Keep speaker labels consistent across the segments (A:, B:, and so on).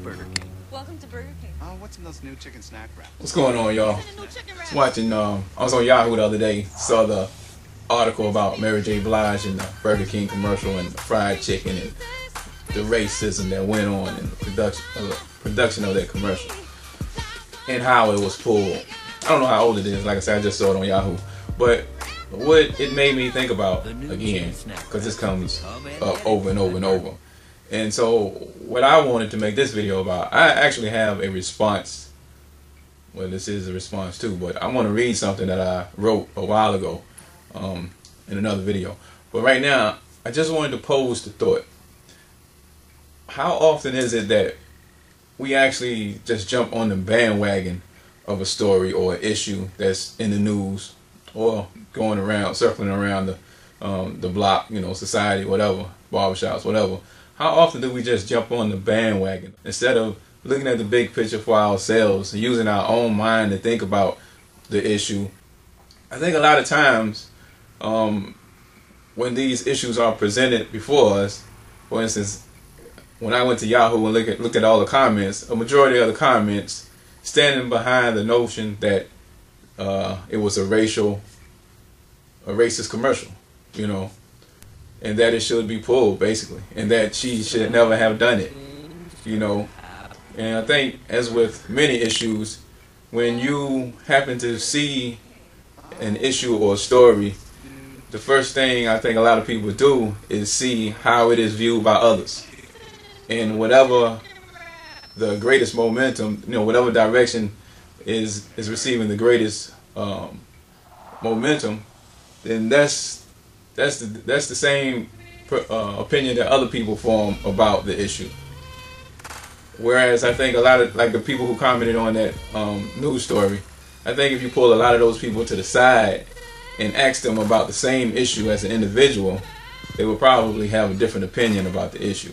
A: Burger King.
B: Welcome to Burger King.
A: Oh, what's in those new chicken snack wraps?
C: What's going on, y'all? Watching, I was on Yahoo the other day, saw the article about Mary J. Blige and the Burger King commercial and the fried chicken and the racism that went on in the production of that commercial and how it was pulled. I don't know how old it is, like I said, I just saw it on Yahoo. But what it made me think about, again, because this comes up over and over and over. And so what I wanted to make this video about, I actually have a response. Well, this is a response too, but I want to read something that I wrote a while ago in another video. But right now, I just wanted to pose the thought. How often is it that we actually just jump on the bandwagon of a story or an issue that's in the news or going around, circling around the block, you know, society, whatever, barbershops, whatever? How often do we just jump on the bandwagon instead of looking at the big picture for ourselves and using our own mind to think about the issue? I think a lot of times when these issues are presented before us, for instance, when I went to Yahoo and looked at all the comments, a majority of the comments standing behind the notion that it was a racist commercial, you know, and that it should be pulled, basically, and that she should never have done it, you know. And I think, as with many issues, when you happen to see an issue or a story, the first thing I think a lot of people do is see how it is viewed by others. And whatever the greatest momentum, you know, whatever direction is receiving the greatest momentum, then that's the same opinion that other people form about the issue. Whereas I think a lot of, like, the people who commented on that news story, I think if you pull a lot of those people to the side and ask them about the same issue as an individual, they would probably have a different opinion about the issue.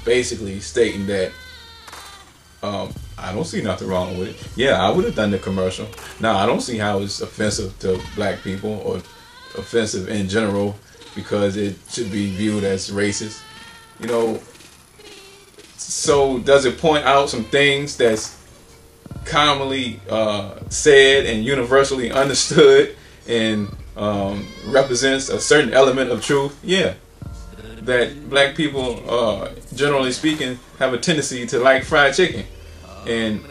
C: Basically stating that I don't see nothing wrong with it. Yeah, I would have done the commercial. Now, I don't see how it's offensive to black people or offensive in general because it should be viewed as racist. You know, so does it point out some things that's commonly said and universally understood and represents a certain element of truth? Yeah. That black people, generally speaking, have a tendency to like fried chicken. And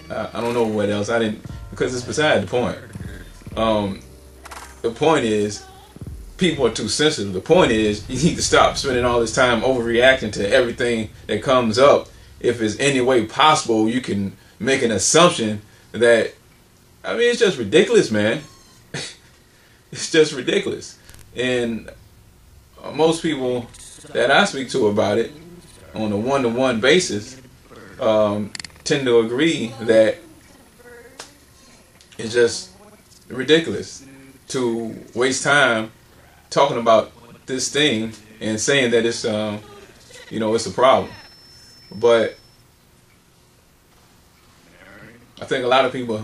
C: I don't know what else. I didn't, because it's beside the point. The point is, people are too sensitive. The point is, you need to stop spending all this time overreacting to everything that comes up. If it's any way possible, you can make an assumption that, I mean, it's just ridiculous, man. It's just ridiculous. And most people that I speak to about it on a one-to-one basis tend to agree that it's just ridiculous to waste time talking about this thing and saying that it's you know, it's a problem. But I think a lot of people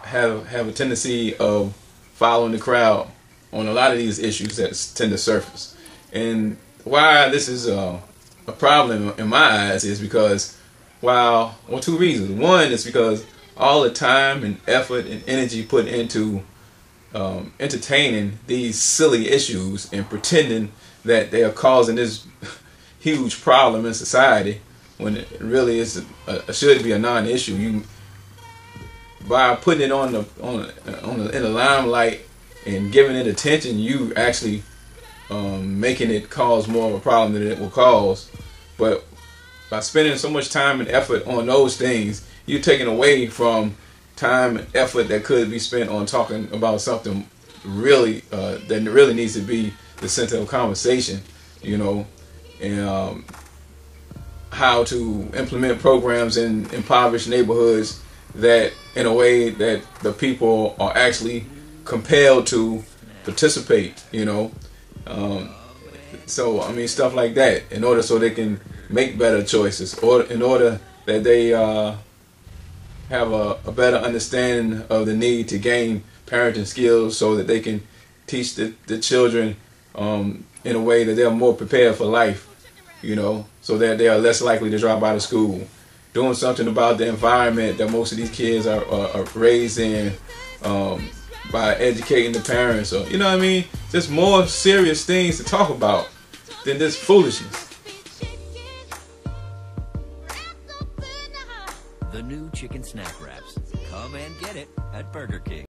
C: have a tendency of following the crowd on a lot of these issues that tend to surface. And why this is a problem in my eyes is because, well, two reasons. One is because all the time and effort and energy put into entertaining these silly issues and pretending that they are causing this huge problem in society, when it really is should be a non-issue. You, by putting it in the limelight and giving it attention, you actually making it cause more of a problem than it will cause. But by spending so much time and effort on those things, you're taking away from time and effort that could be spent on talking about something really that really needs to be the center of conversation, you know, and how to implement programs in impoverished neighborhoods that, in a way that the people are actually compelled to participate, you know. So I mean, stuff like that, in order so they can make better choices, or in order that they have a better understanding of the need to gain parenting skills, so that they can teach the children in a way that they're more prepared for life, you know. so that they are less likely to drop out of school. Doing something about the environment that most of these kids are raised in, by educating the parents, or you know what I mean. Just more serious things to talk about than this foolishness.
B: The new chicken snack wraps. Come and get it at Burger King.